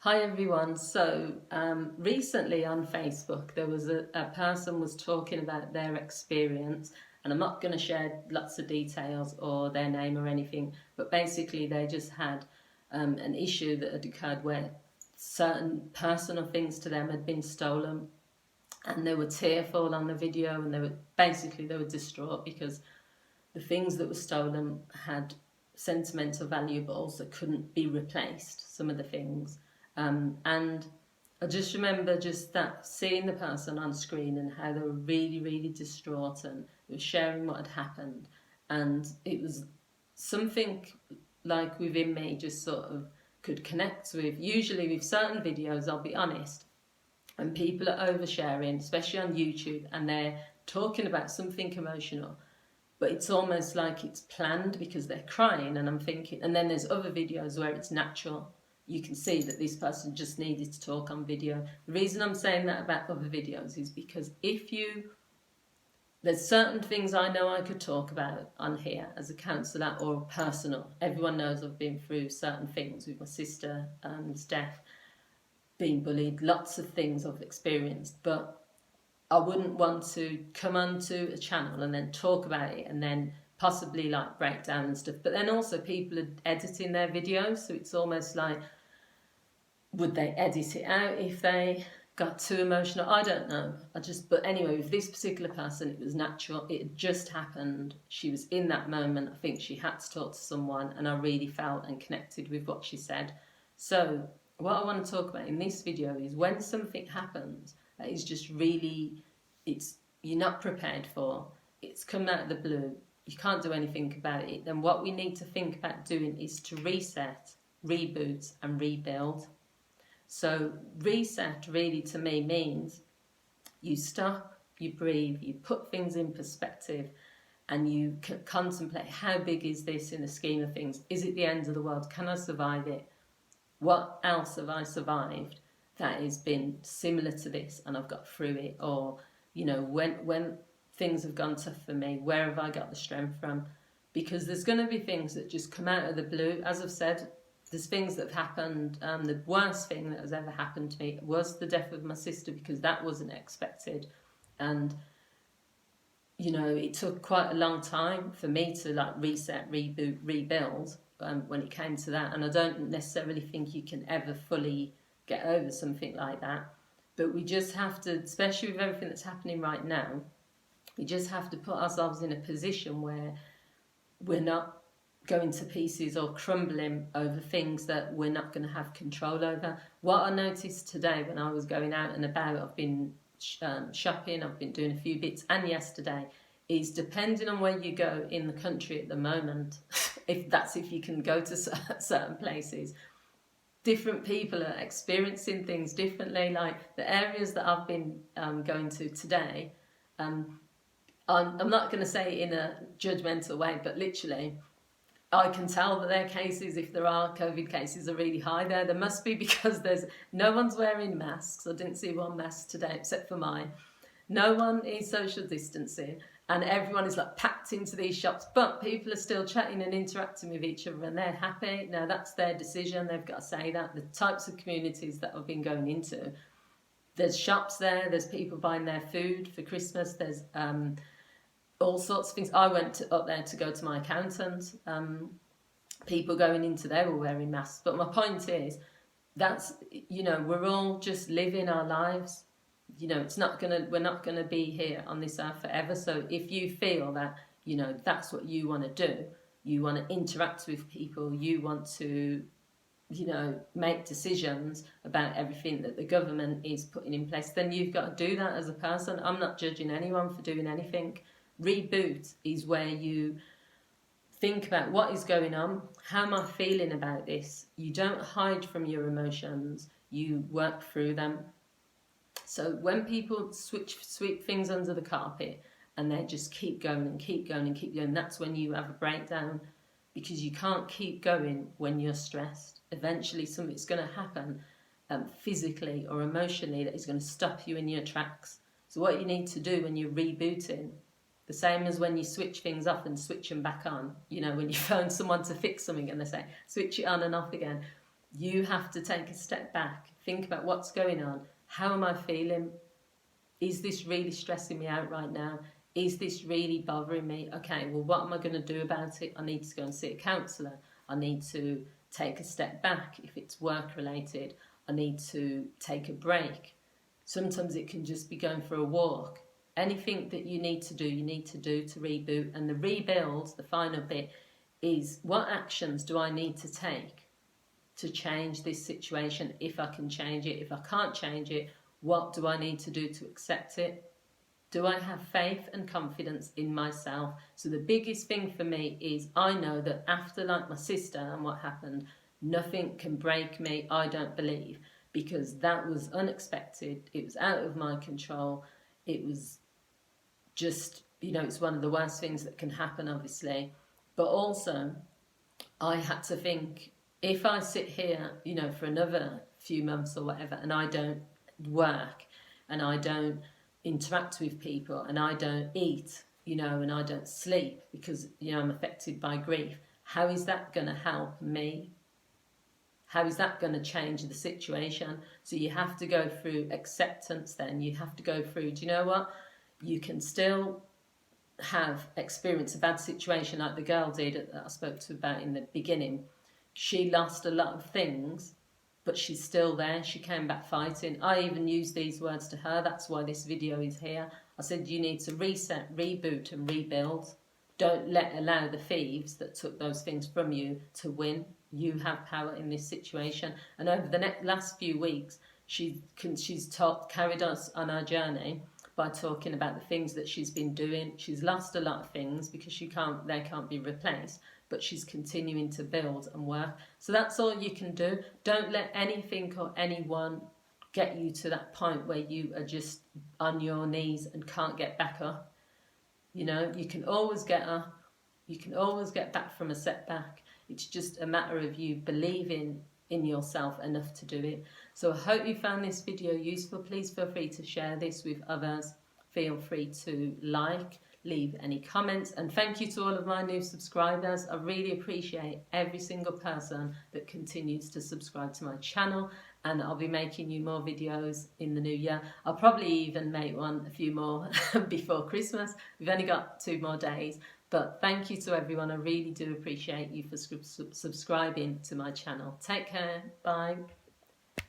Hi everyone. Recently on Facebook there was a person was talking about their experience, and I'm not going to share lots of details or their name or anything, but basically they just had an issue that had occurred where certain personal things to them had been stolen, and they were tearful on the video, and they were distraught because the things that were stolen had sentimental value but also couldn't be replaced, some of the things. And I just remember just that, seeing the person on screen and how they were really, really distraught, and they were sharing what had happened. And it was something like within me just sort of could connect with. Usually with certain videos, I'll be honest, and people are oversharing, especially on YouTube, and they're talking about something emotional, but it's almost like it's planned because they're crying, and I'm thinking, and then there's other videos where it's natural. You can see that this person just needed to talk on video. The reason I'm saying that about other videos is because there's certain things I know I could talk about on here as a counsellor or personal. Everyone knows I've been through certain things with my sister's death, being bullied, lots of things I've experienced, but I wouldn't want to come onto a channel and then talk about it and then possibly like break down and stuff. But then also people are editing their videos, so it's almost like, would they edit it out if they got too emotional? I don't know. But anyway, with this particular person, it was natural. It had just happened. She was in that moment. I think she had to talk to someone, and I really felt and connected with what she said. So what I want to talk about in this video is when something happens that is just really, you're not prepared for, it's come out of the blue, you can't do anything about it, then what we need to think about doing is to reset, reboot and rebuild. So reset really to me means you stop, you breathe, you put things in perspective, and you contemplate, how big is this in the scheme of things? Is it the end of the world? Can I survive it? What else have I survived that has been similar to this and I've got through it? Or, you know, when things have gone tough for me, where have I got the strength from? Because there's going to be things that just come out of the blue. As I've said, there's things that have happened. The worst thing that has ever happened to me was the death of my sister, because that wasn't expected. And, you know, it took quite a long time for me to like reset, reboot, rebuild when it came to that. And I don't necessarily think you can ever fully get over something like that. But we just have to, especially with everything that's happening right now, we just have to put ourselves in a position where we're not going to pieces or crumbling over things that we're not going to have control over. What I noticed today when I was going out and about, I've been shopping, I've been doing a few bits, and yesterday, is depending on where you go in the country at the moment, if you can go to certain places, different people are experiencing things differently. Like the areas that I've been going to today, I'm not going to say it in a judgmental way, but literally, I can tell that their cases, if there are COVID cases, are really high there. There must be, because no one's wearing masks. I didn't see one mask today except for mine. No one is social distancing, and everyone is like packed into these shops, but people are still chatting and interacting with each other, and they're happy. Now that's their decision. They've got to say that. The types of communities that I've been going into, there's shops there, there's people buying their food for Christmas, there's all sorts of things. I went up there to go to my accountant. People going into there were wearing masks. But my point is, that's, you know, we're all just living our lives. You know, we're not gonna be here on this earth forever. So if you feel that, you know, that's what you want to do, you want to interact with people, you want to, you know, make decisions about everything that the government is putting in place, then you've got to do that as a person. I'm not judging anyone for doing anything. Reboot is where you think about what is going on, how am I feeling about this? You don't hide from your emotions, you work through them. So when people sweep things under the carpet and they just keep going and keep going and keep going, that's when you have a breakdown, because you can't keep going when you're stressed. Eventually something's going to happen physically or emotionally that is going to stop you in your tracks. So what you need to do when you're rebooting, the same as when you switch things off and switch them back on, you know, when you phone someone to fix something and they say switch it on and off again, You have to take a step back, think about what's going on. How am I feeling? Is this really stressing me out right now? Is this really bothering me? Okay, well, what am I going to do about it? I need to go and see a counsellor. I need to take a step back if it's work related. I need to take a break. Sometimes it can just be going for a walk. Anything that you need to do to reboot. And the rebuild, the final bit, is what actions do I need to take to change this situation? If I can change it, if I can't change it, what do I need to do to accept it? Do I have faith and confidence in myself? So the biggest thing for me is I know that after like my sister and what happened, nothing can break me, I don't believe, because that was unexpected. It was out of my control. It was just, it's one of the worst things that can happen, obviously. But also, I had to think, if I sit here, for another few months or whatever, and I don't work, and I don't interact with people, and I don't eat, and I don't sleep because, I'm affected by grief, how is that going to help me? How is that going to change the situation? So you have to go through acceptance then. You have to go through, do you know what? You can still have experienced a bad situation like the girl did that I spoke to about in the beginning. She lost a lot of things, but she's still there. She came back fighting. I even used these words to her. That's why this video is here. I said, you need to reset, reboot and rebuild. Don't allow the thieves that took those things from you to win. You have power in this situation. And over the last few weeks, she's carried us on our journey by talking about the things that she's been doing. She's lost a lot of things because they can't be replaced, but she's continuing to build and work. So that's all you can do. Don't let anything or anyone get you to that point where you are just on your knees and can't get back up. You can always get up. You can always get back from a setback. It's just a matter of you believing in yourself enough to do it. So I hope you found this video useful. Please feel free to share this with others. Feel free to leave any comments, and thank you to all of my new subscribers. I really appreciate every single person that continues to subscribe to my channel, and I'll be making you more videos in the new year. I'll probably even make a few more before Christmas. We've only got 2 more days. But thank you to everyone. I really do appreciate you for subscribing to my channel. Take care. Bye.